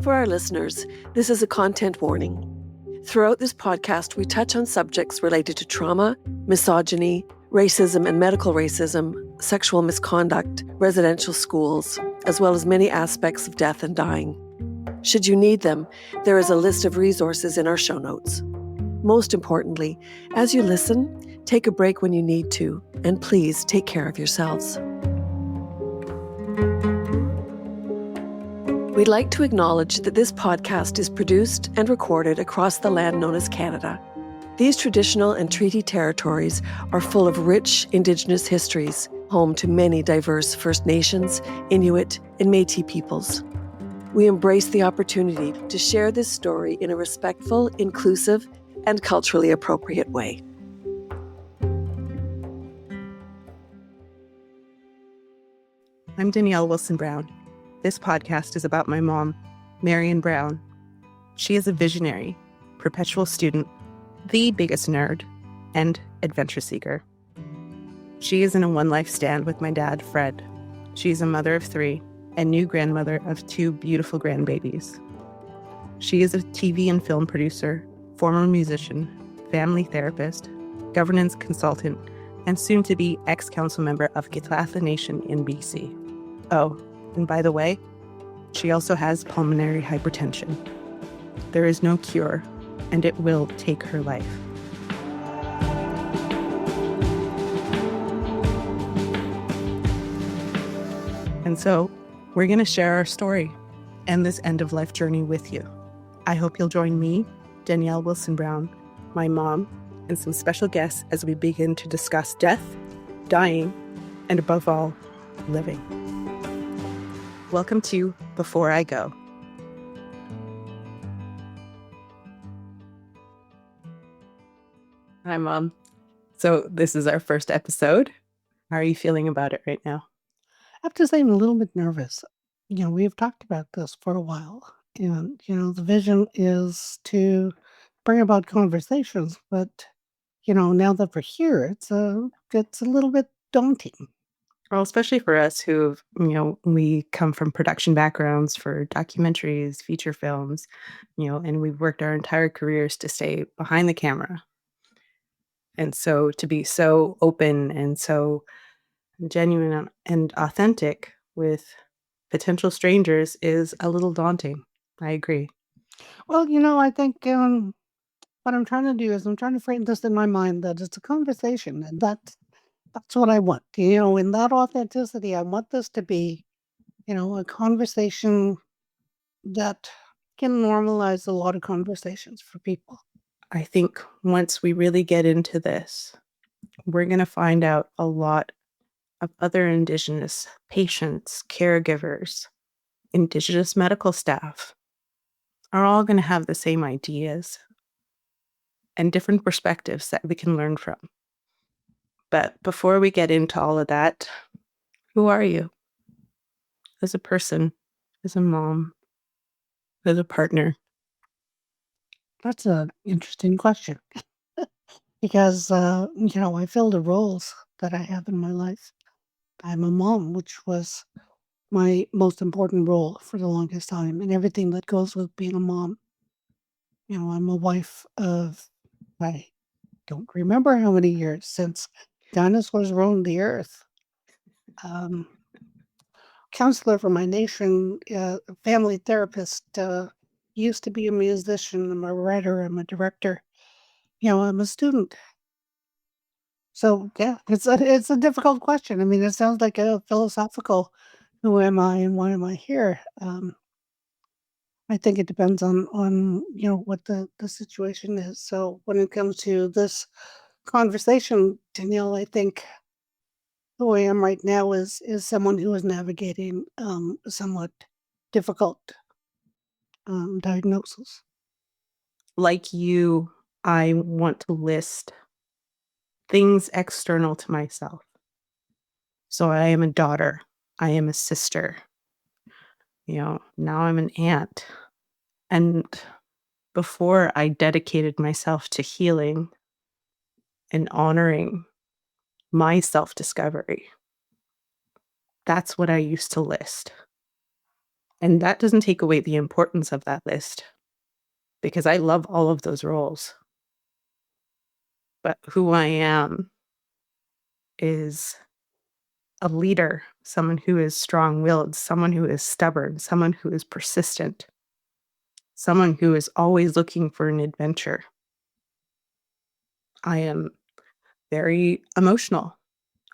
For our listeners, this is a content warning. Throughout this podcast, we touch on subjects related to trauma, misogyny, racism and medical racism, sexual misconduct, residential schools, as well as many aspects of death and dying. Should you need them, there is a list of resources in our show notes. Most importantly, as you listen, take a break when you need to, and please take care of yourselves. We'd like to acknowledge that this podcast is produced and recorded across the land known as Canada. These traditional and treaty territories are full of rich Indigenous histories, home to many diverse First Nations, Inuit, and MAiD peoples. We embrace the opportunity to share this story in a respectful, inclusive, and culturally appropriate way. I'm Danielle Wilson Brown. This podcast is about my mom, Marion Brown. She is a visionary, perpetual student, the biggest nerd, and adventure seeker. She is in a one-life stand with my dad, Fred. She's a mother of 3 and new grandmother of 2 beautiful grandbabies. She is a TV and film producer, former musician, family therapist, governance consultant, and soon-to-be ex-council member of Githatha Nation in BC. Oh, and by the way, she also has pulmonary hypertension. There is no cure, and it will take her life. And so, we're going to share our story and this end-of-life journey with you. I hope you'll join me, Danielle Wilson Brown, my mom, and some special guests as we begin to discuss death, dying, and above all, living. Welcome to Before I Go. Hi, Mom. So this is our first episode. How are you feeling about it right now? I have to say I'm a little bit nervous. We've talked about this for a while. And, the vision is to bring about conversations. But, now that we're here, it's a little bit daunting. Well, especially for us who, we come from production backgrounds for documentaries, feature films, and we've worked our entire careers to stay behind the camera. And so to be so open and so genuine and authentic with potential strangers is a little daunting. I agree. Well, I think what I'm trying to do is I'm trying to frame this in my mind that it's a conversation, and that's what I want. In that authenticity, I want this to be, a conversation that can normalize a lot of conversations for people. I think once we really get into this, we're going to find out a lot of other Indigenous patients, caregivers, Indigenous medical staff are all going to have the same ideas and different perspectives that we can learn from. But before we get into all of that, who are you? As a person, as a mom, as a partner? That's an interesting question because, I fill the roles that I have in my life. I'm a mom, which was my most important role for the longest time, and everything that goes with being a mom. I'm a wife of, I don't remember how many years since dinosaurs roamed the earth. Counselor for my nation, family therapist, used to be a musician. I'm a writer. I'm a director. I'm a student. So yeah, it's a difficult question. I mean, it sounds like a philosophical. Who am I and why am I here? I think it depends on what the situation is. So when it comes to this conversation, Danielle, I think who I am right now is someone who is navigating a somewhat difficult diagnosis. Like you, I want to list things external to myself. So I am a daughter. I am a sister. Now I'm an aunt. And before I dedicated myself to healing and honoring my self-discovery, that's what I used to list. And that doesn't take away the importance of that list, because I love all of those roles. But who I am is a leader, someone who is strong-willed, someone who is stubborn, someone who is persistent, someone who is always looking for an adventure. I am very emotional.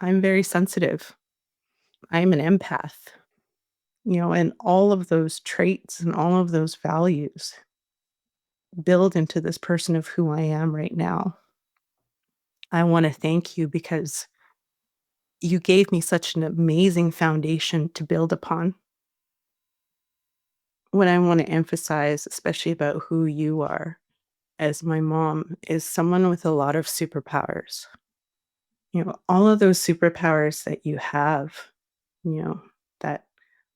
I'm very sensitive. I'm an empath. And all of those traits and all of those values build into this person of who I am right now. I want to thank you because you gave me such an amazing foundation to build upon. What I want to emphasize, especially about who you are as my mom, is someone with a lot of superpowers. All of those superpowers that you have, that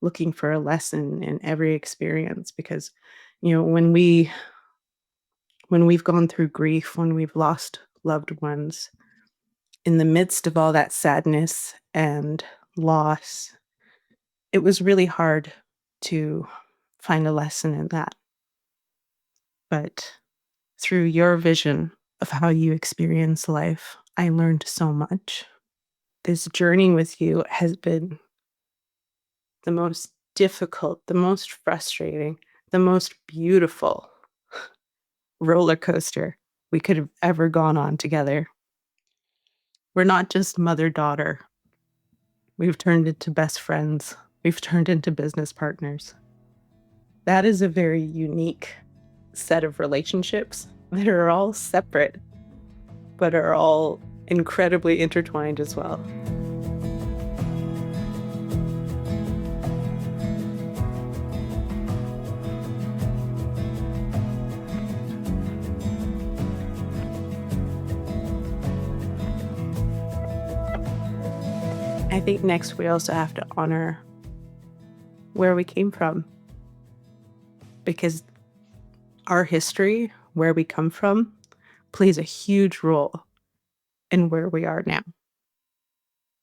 looking for a lesson in every experience, because, when we've gone through grief, when we've lost loved ones, in the midst of all that sadness and loss, it was really hard to find a lesson in that. But through your vision of how you experience life, I learned so much. This journey with you has been the most difficult, the most frustrating, the most beautiful roller coaster we could have ever gone on together. We're not just mother-daughter. We've turned into best friends. We've turned into business partners. That is a very unique set of relationships that are all separate, but are all incredibly intertwined as well. I think next we also have to honor where we came from, because our history, where we come from, plays a huge role in where we are now.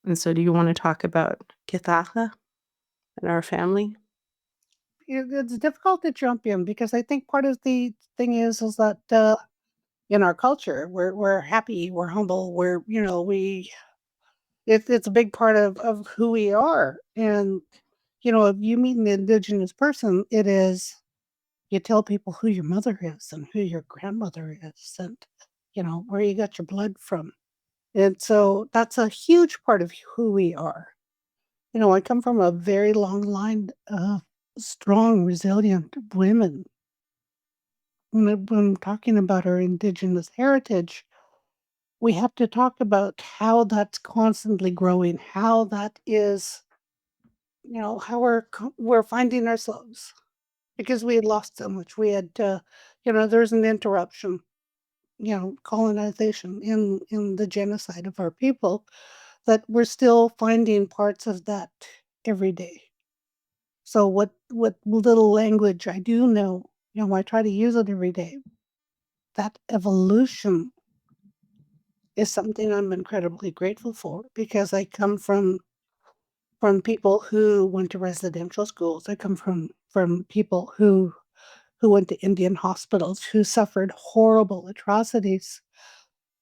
And so do you want to talk about Kitaka and our family? It's difficult to jump in because I think part of the thing is that in our culture we're happy, we're humble, we're we it's a big part of who we are. And if you meet an Indigenous person, it is you tell people who your mother is and who your grandmother is, and where you got your blood from. And so that's a huge part of who we are. I come from a very long line of strong, resilient women. When I'm talking about our Indigenous heritage, we have to talk about how that's constantly growing, how that is, how we're finding ourselves because we had lost so much. We had, there's an interruption, colonization in the genocide of our people, that we're still finding parts of that every day. So what little language I do know, I try to use it every day. That evolution is something I'm incredibly grateful for because I come from people who went to residential schools. I come from people who went to Indian hospitals, who suffered horrible atrocities,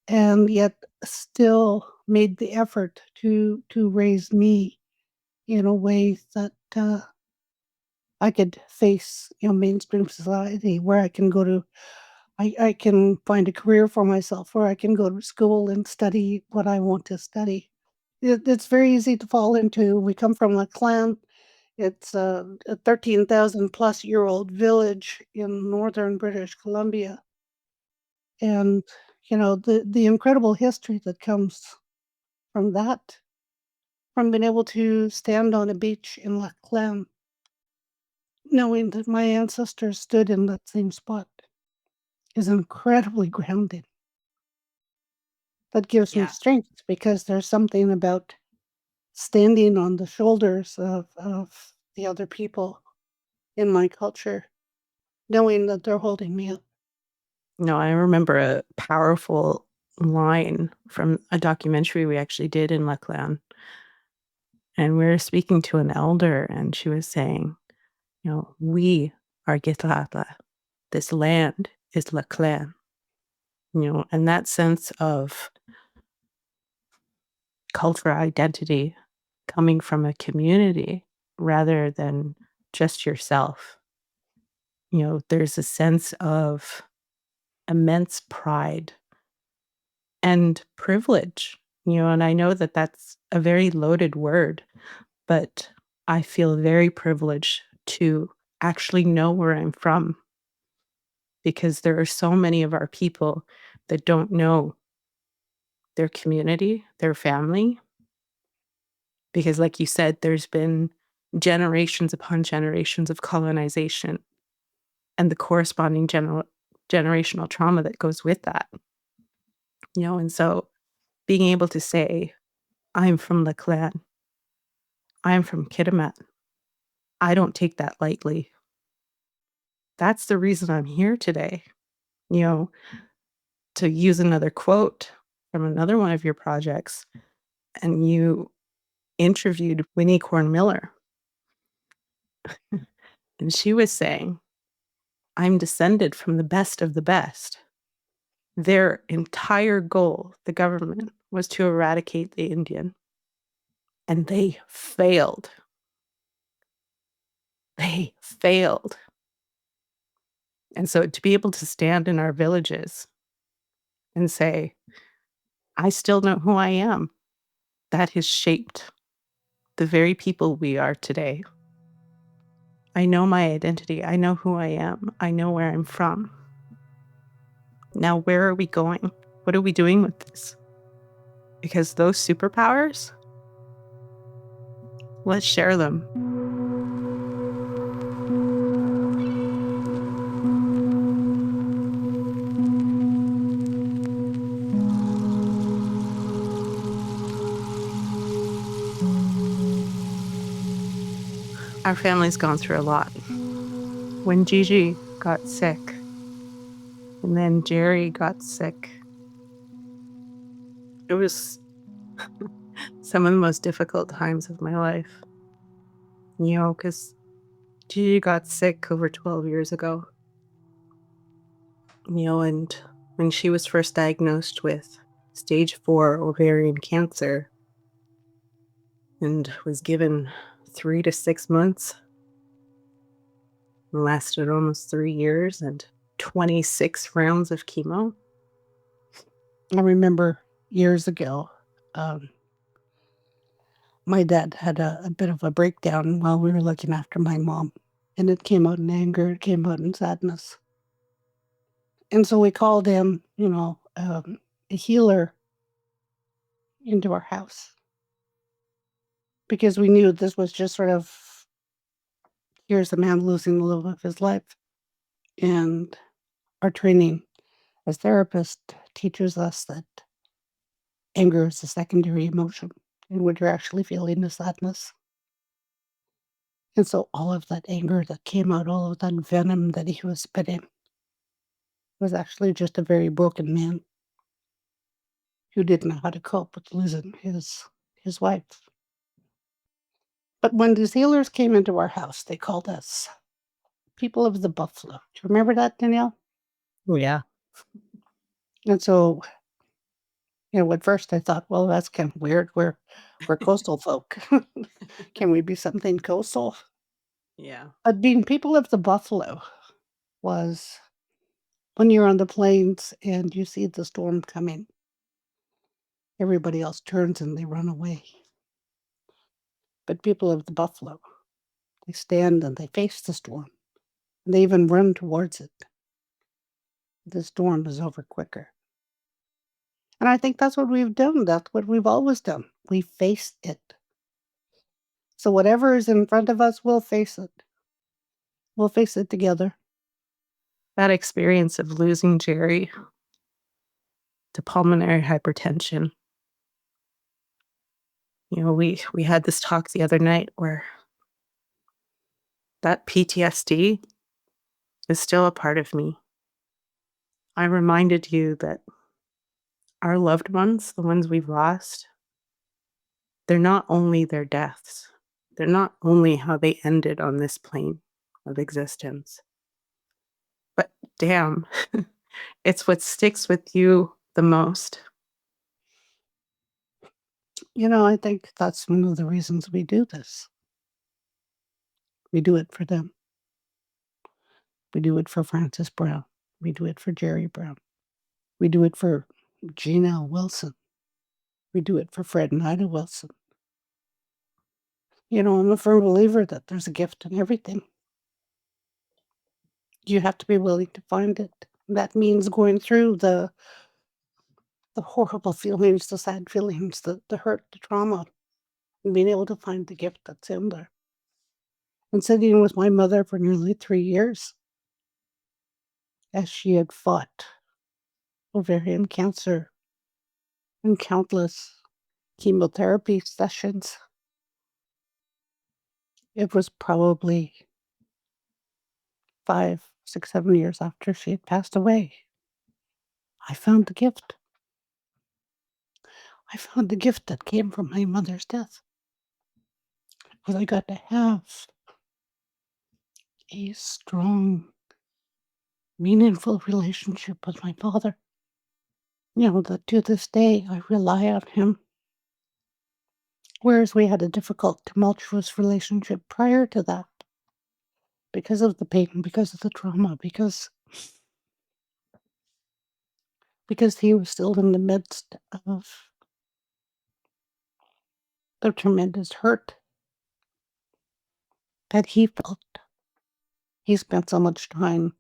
and yet still made the effort to raise me in a way that I could face mainstream society, where I can go to I can find a career for myself, where I can go to school and study what I want to study. It's very easy to fall into. We come from a clan. It's a 13,000 plus year old village in northern British Columbia. And, the incredible history that comes from that, from being able to stand on a beach in La Clan, knowing that my ancestors stood in that same spot, is incredibly grounding. That gives me Yeah. strength because there's something about standing on the shoulders of the other people in my culture, knowing that they're holding me up. No, I remember a powerful line from a documentary we actually did in Lackland. And we were speaking to an elder, and she was saying, We are Gitlala. This land is La Clan. And that sense of cultural identity coming from a community rather than just yourself. There's a sense of immense pride and privilege, and I know that that's a very loaded word, but I feel very privileged to actually know where I'm from because there are so many of our people that don't know their community, their family, because like you said, there's been generations upon generations of colonization and the corresponding generational trauma that goes with that. And so being able to say, I'm from the clan, I'm from Kitimat, I don't take that lightly. That's the reason I'm here today. You know, to use another quote from another one of your projects, and you interviewed Winnie Corn Miller, and she was saying, I'm descended from the best of the best. Their entire goal, the government, was to eradicate the Indian. And they failed. They failed. And so to be able to stand in our villages and say, I still know who I am, that has shaped the very people we are today. I know my identity. I know who I am. I know where I'm from. Now, where are we going? What are we doing with this? Because those superpowers, let's share them. Our family's gone through a lot. When Gigi got sick, and then Jerry got sick, it was some of the most difficult times of my life. Because Gigi got sick over 12 years ago. And when she was first diagnosed with stage 4 ovarian cancer and was given 3 to 6 months, it lasted almost 3 years and 26 rounds of chemo. I remember years ago, my dad had a bit of a breakdown while we were looking after my mom. And it came out in anger, it came out in sadness. And so we called in, a healer into our house because we knew this was just sort of, here's a man losing the love of his life. And our training as therapists teaches us that anger is a secondary emotion, and what you're actually feeling is sadness. And so all of that anger that came out, all of that venom that he was spitting, was actually just a very broken man who didn't know how to cope with losing his wife. But when these healers came into our house, they called us people of the buffalo. Do you remember that, Danielle? Oh, yeah. And so, at first I thought, well, that's kind of weird. We're coastal folk. Can we be something coastal? Yeah. But being people of the buffalo was when you're on the plains and you see the storm coming, everybody else turns and they run away. But people of the buffalo, they stand and they face the storm. And they even run towards it. The storm is over quicker. And I think that's what we've done. That's what we've always done. We face it. So whatever is in front of us, we'll face it. We'll face it together. That experience of losing Jerry to pulmonary hypertension. We had this talk the other night where that PTSD is still a part of me. I reminded you that our loved ones, the ones we've lost, they're not only their deaths. They're not only how they ended on this plane of existence. But damn, it's what sticks with you the most. I think that's one of the reasons we do this. We do it for them. We do it for Frances Brown. We do it for Jerry Brown. We do it for Danielle Wilson. We do it for Fred and Ida Wilson. I'm a firm believer that there's a gift in everything. You have to be willing to find it. That means going through the horrible feelings, the sad feelings, the hurt, the trauma, and being able to find the gift that's in there. And sitting with my mother for nearly 3 years as she had fought ovarian cancer and countless chemotherapy sessions. It was probably 5, 6, 7 years after she had passed away. I found the gift. I found the gift that came from my mother's death. Because I got to have a strong, meaningful relationship with my father. That to this day I rely on him. Whereas we had a difficult, tumultuous relationship prior to that. Because of the pain, because of the trauma, because he was still in the midst of the tremendous hurt that he felt. He spent so much time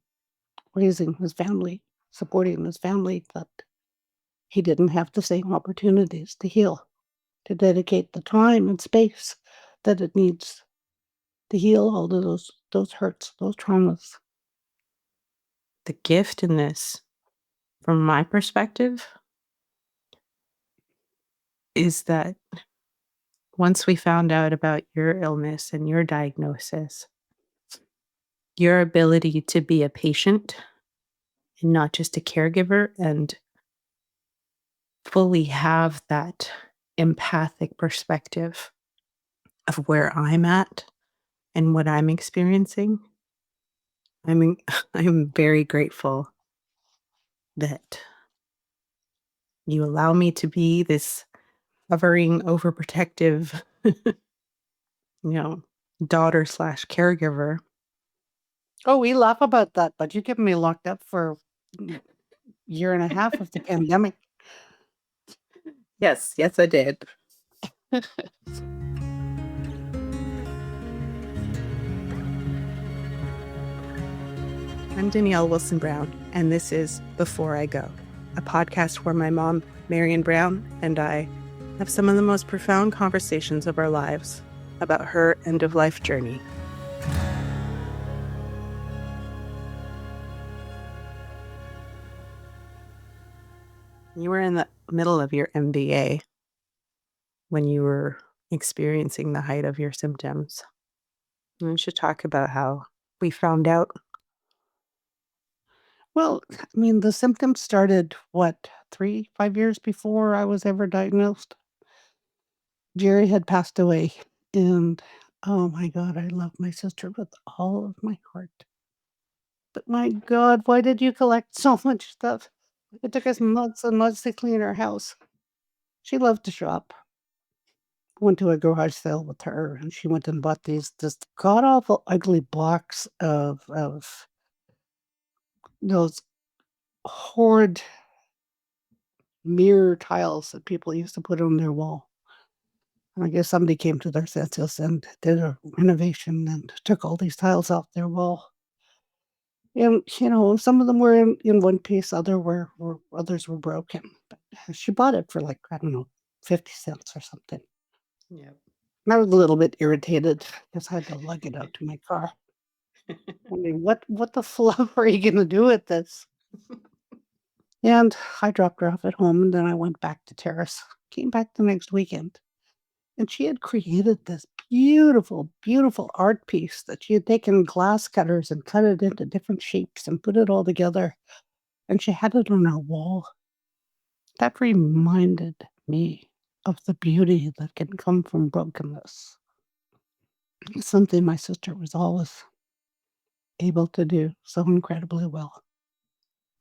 raising his family, supporting his family, that he didn't have the same opportunities to heal, to dedicate the time and space that it needs to heal all of those hurts, those traumas. The gift in this, from my perspective, is that once we found out about your illness and your diagnosis, your ability to be a patient and not just a caregiver, and fully have that empathic perspective of where I'm at and what I'm experiencing. I'm very grateful that you allow me to be this hovering, overprotective, daughter slash caregiver. Oh, we laugh about that, but you kept me locked up for a year and a half of the pandemic. Yes, I did. I'm Danielle Wilson Brown, and this is Before I Go, a podcast where my mom, Marion Brown, and I have some of the most profound conversations of our lives about her end-of-life journey. You were in the middle of your MBA when you were experiencing the height of your symptoms. And we should talk about how we found out. Well, the symptoms started, 3, 5 years before I was ever diagnosed? Jerry had passed away, and oh my God, I love my sister with all of my heart. But my God, why did you collect so much stuff? It took us months and months to clean our house. She loved to shop. Went to a garage sale with her, and she went and bought this god awful ugly box of those horrid mirror tiles that people used to put on their wall. And I guess somebody came to their senses and did a renovation and took all these tiles off their wall. And, some of them were in one piece, others were broken. But she bought it for, like, I don't know, 50 cents or something. Yeah. And I was a little bit irritated because I had to lug it out to my car. What the fluff are you going to do with this? And I dropped her off at home, and then I went back to Terrace. Came back the next weekend. And she had created this beautiful, beautiful art piece that she had taken glass cutters and cut it into different shapes and put it all together. And she had it on her wall. That reminded me of the beauty that can come from brokenness. It's something my sister was always able to do so incredibly well.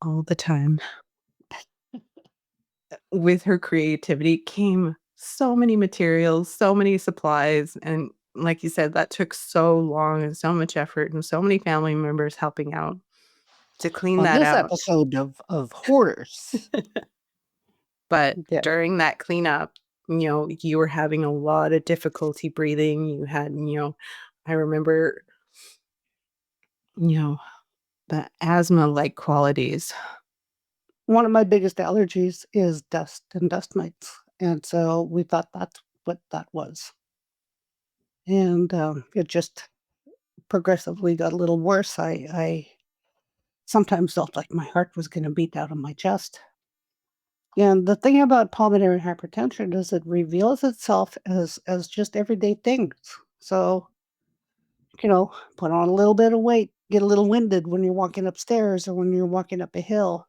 All the time. With her creativity came so many materials, so many supplies, and like you said, that took so long and so much effort and so many family members helping out to clean On that this out. episode of Hoarders, But yeah, during that cleanup, you were having a lot of difficulty breathing. You had, I remember, you know, the asthma-like qualities. one of my biggest allergies is dust and dust mites, and so we thought that's what that was. And it just progressively got a little worse. I sometimes felt like my heart was going to beat out of my chest. And the thing about pulmonary hypertension is it reveals itself as just everyday things. So, put on a little bit of weight, get a little winded when you're walking upstairs or when you're walking up a hill.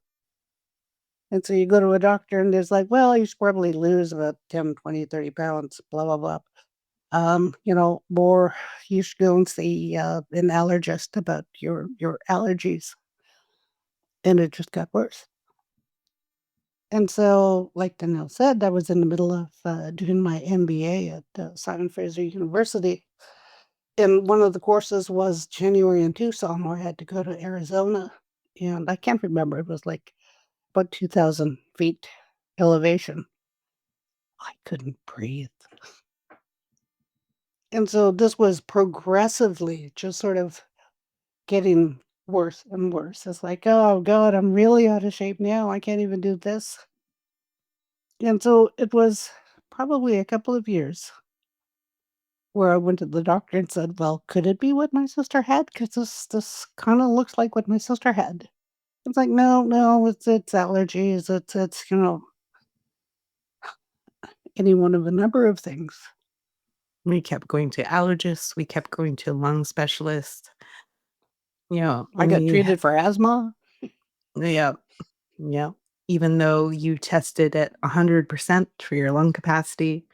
And so you go to a doctor and there's like, well, you should probably lose about 10, 20, 30 pounds, blah, blah, blah. Or you should go and see an allergist about your allergies. And it just got worse. And so, like Danielle said, I was in the middle of doing my MBA at Simon Fraser University. And one of the courses was January in Tucson, where I had to go to Arizona. And I can't remember, it was like about 2,000 feet elevation. I couldn't breathe. And so this was progressively just sort of getting worse and worse. It's like, oh God, I'm really out of shape now. I can't even do this. And so it was probably a couple of years where I went to the doctor and said, well, could it be what my sister had? Because this kind of looks like what my sister had. It's like, no, no, it's allergies. It's any one of a number of things. We kept going to allergists. We kept going to lung specialists. I got treated for asthma. Yeah, yeah. Even though you tested at 100% for your lung capacity.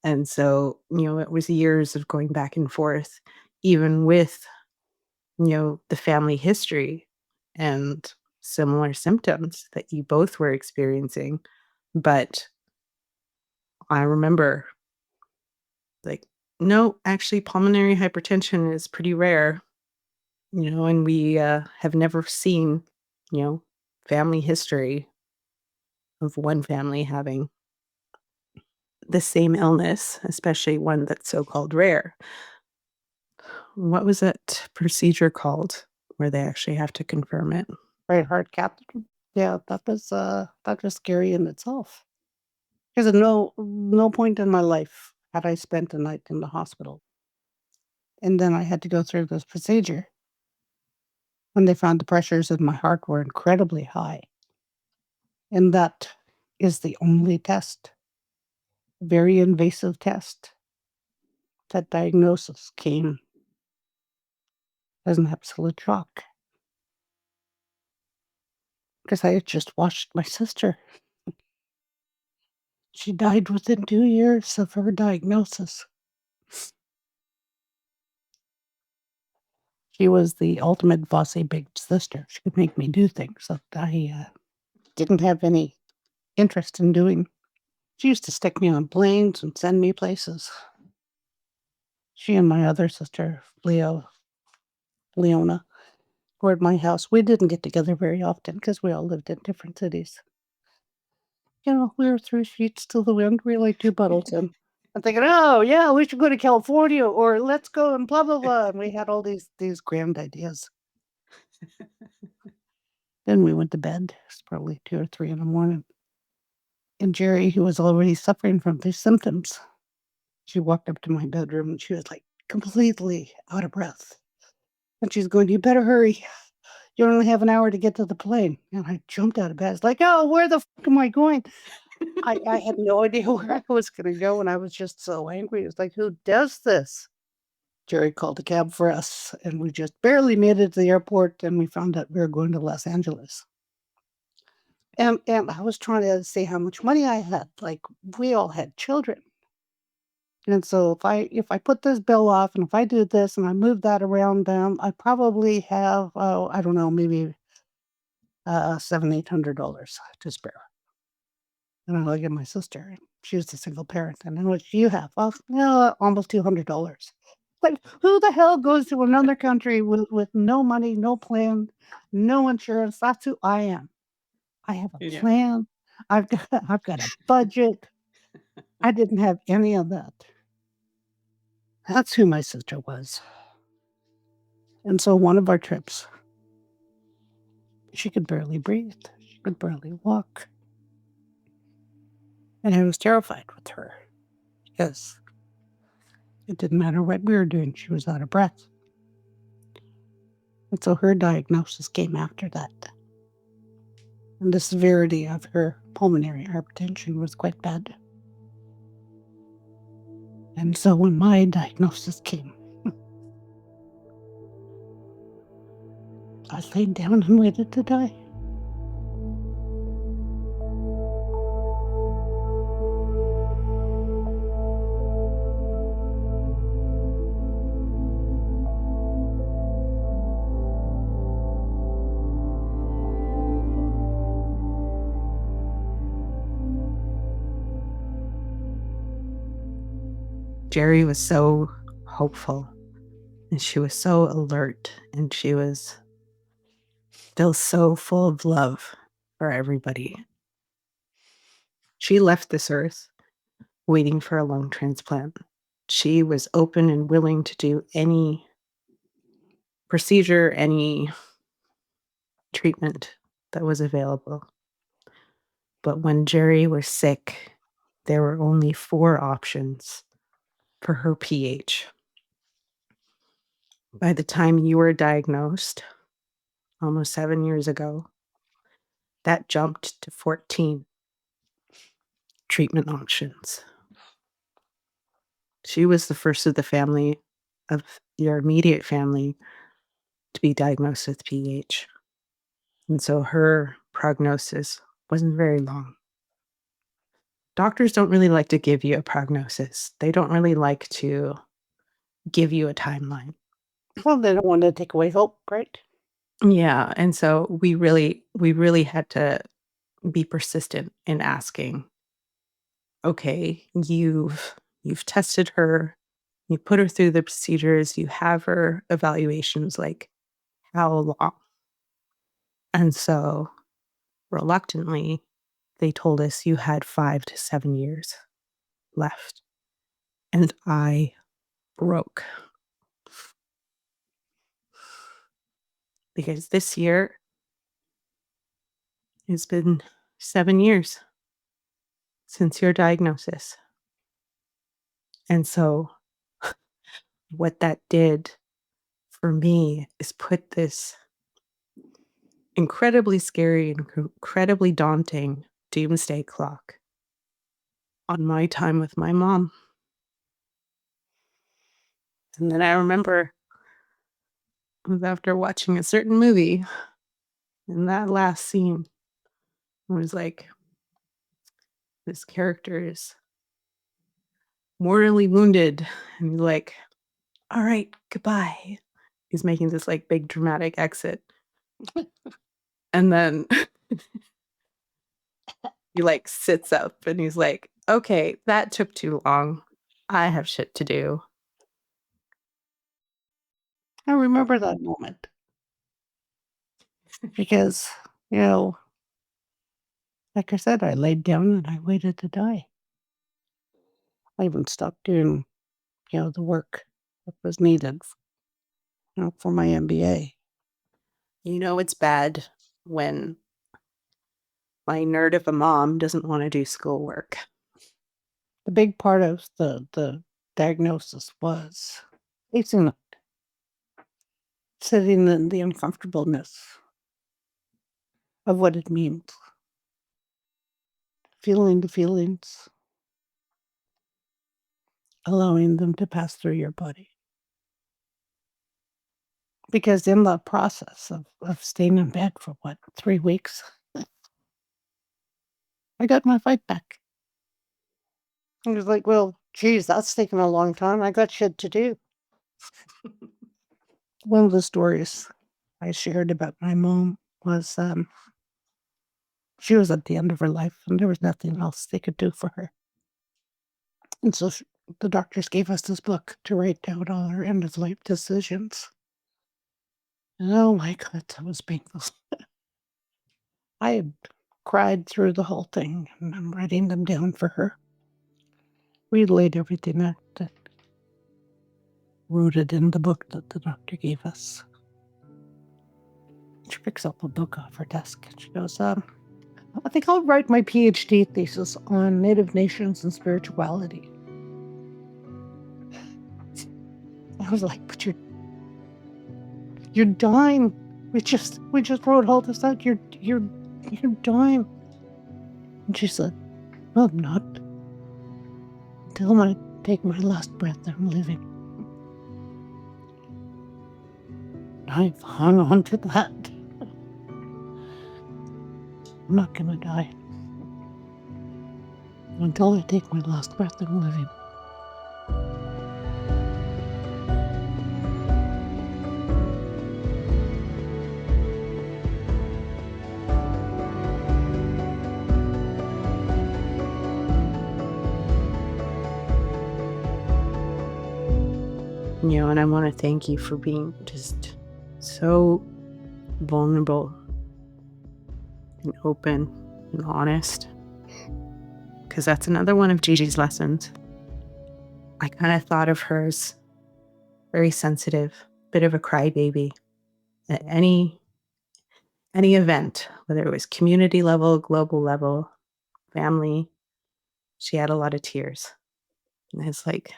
And so, it was years of going back and forth, even with, the family history and similar symptoms that you both were experiencing. But I remember, like, no, actually, pulmonary hypertension is pretty rare, and we have never seen, family history of one family having the same illness, especially one that's so-called rare. What was that procedure called where they actually have to confirm it? Right heart catheter. Yeah, that was scary in itself. Because at no point in my life had I spent a night in the hospital. And then I had to go through this procedure when they found the pressures in my heart were incredibly high. And that is the only test, very invasive test, that diagnosis came as an absolute shock. Because I had just watched my sister. She died within 2 years of her diagnosis. She was the ultimate bossy big sister. She could make me do things that I didn't have any interest in doing. She used to stick me on planes and send me places. She and my other sister, Leona, were at my house. We didn't get together very often because we all lived in different cities. We were 3 sheets to the wind. We were like 2 puddles in. I'm thinking, oh yeah, we should go to California or let's go and blah blah blah. And we had all these grand ideas. Then we went to bed. It's probably 2 or 3 in the morning. And Jerry, who was already suffering from these symptoms, she walked up to my bedroom and she was like completely out of breath. And she's going, you better hurry. You only have an hour to get to the plane. And I jumped out of bed. It's like, oh, where the fuck am I going? I had no idea where I was going to go. And I was just so angry. It's like, who does this? Jerry called a cab for us. And we just barely made it to the airport. And we found out we were going to Los Angeles. And I was trying to say how much money I had. Like, we all had children. And so if I put this bill off and if I do this and I move that around, then I probably have, I don't know, maybe $700-800 to spare. And I look at my sister. She was a single parent. And how much do you have? Well, almost $200. Like, who the hell goes to another country with no money, no plan, no insurance? That's who I am. I have a Yeah. plan. I've got a budget. I didn't have any of that. That's who my sister was. And so one of our trips, she could barely breathe. She could barely walk. And I was terrified with her because it didn't matter what we were doing. She was out of breath. And so her diagnosis came after that. And the severity of her pulmonary hypertension was quite bad. And so when my diagnosis came, I laid down and waited to die. Jerry was so hopeful, and she was so alert, and she was still so full of love for everybody. She left this earth waiting for a lung transplant. She was open and willing to do any procedure, any treatment that was available. But when Jerry was sick, there were only 4 options for her pH. By the time you were diagnosed, almost 7 years ago, that jumped to 14 treatment options. She was the first of the family, of your immediate family, to be diagnosed with PH. And so her prognosis wasn't very long. Doctors don't really like to give you a prognosis. They don't really like to give you a timeline. Well, they don't want to take away hope, right? Yeah, and so we really had to be persistent in asking, okay, you've tested her, you put her through the procedures, you have her evaluations, like, how long? And so reluctantly, they told us you had 5 to 7 years left. And I broke. Because this year it's been 7 years since your diagnosis. And so what that did for me is put this incredibly scary and incredibly daunting doomsday clock on my time with my mom. And then I remember it was after watching a certain movie, and that last scene was like, this character is mortally wounded, and he's like, all right, goodbye. He's making this like big dramatic exit. And then he like sits up and he's like, okay, that took too long. I have shit to do. I remember that moment because, like I said, I laid down and I waited to die. I even stopped doing, the work that was needed, for my MBA. You know, it's bad when my nerd of a mom doesn't want to do schoolwork. The big part of the diagnosis was facing it, sitting in the uncomfortableness of what it means, feeling the feelings, allowing them to pass through your body. Because in the process of staying in bed for 3 weeks, I got my fight back. I was like, well, Geez, that's taken a long time. I got shit to do. One of the stories I shared about my mom was she was at the end of her life and there was nothing else they could do for her. And so the doctors gave us this book to write down all our end of life decisions. And oh my God, that was painful. I had cried through the whole thing and I'm writing them down for her. We laid everything out that wrote it in the book that the doctor gave us. She picks up a book off her desk and she goes, I think I'll write my PhD thesis on Native nations and spirituality. I was like, but you're dying. We just wrote all this out. You're dying. And she said, no, I'm not. Until I take my last breath, I'm living. I've hung on to that. I'm not gonna die. Until I take my last breath, I'm living. And I want to thank you for being just so vulnerable and open and honest, because that's another one of Gigi's lessons. I kind of thought of her as very sensitive, bit of a crybaby at any event, whether it was community level, global level, family. She had a lot of tears. And it's like,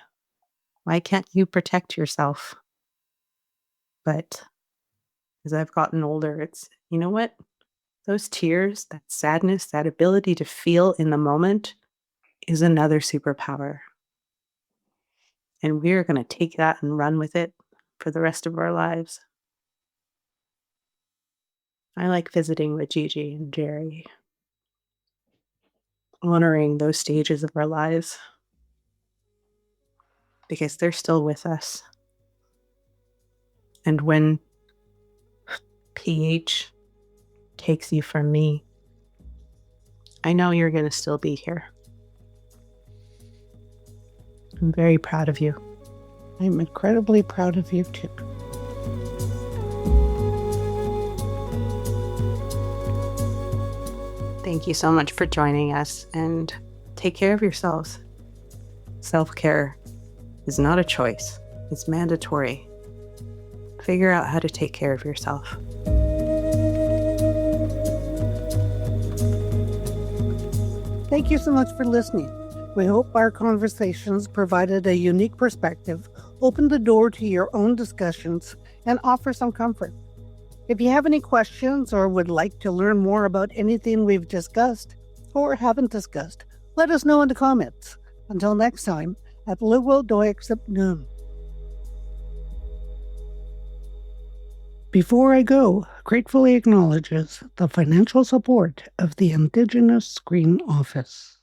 why can't you protect yourself? But as I've gotten older, it's, you know what? Those tears, that sadness, that ability to feel in the moment is another superpower. And we're going to take that and run with it for the rest of our lives. I like visiting with Gigi and Jerry, honoring those stages of our lives because they're still with us. And when PH takes you from me, I know you're going to still be here. I'm very proud of you. I'm incredibly proud of you too. Thank you so much for joining us, and take care of yourselves. Self-care is not a choice. It's mandatory. Figure out how to take care of yourself. Thank you so much for listening. We hope our conversations provided a unique perspective, opened the door to your own discussions, and offer some comfort. If you have any questions or would like to learn more about anything we've discussed or haven't discussed, let us know in the comments. Until next time, at Lugo Doexip Noon. Before I go, gratefully acknowledges the financial support of the Indigenous Screen Office.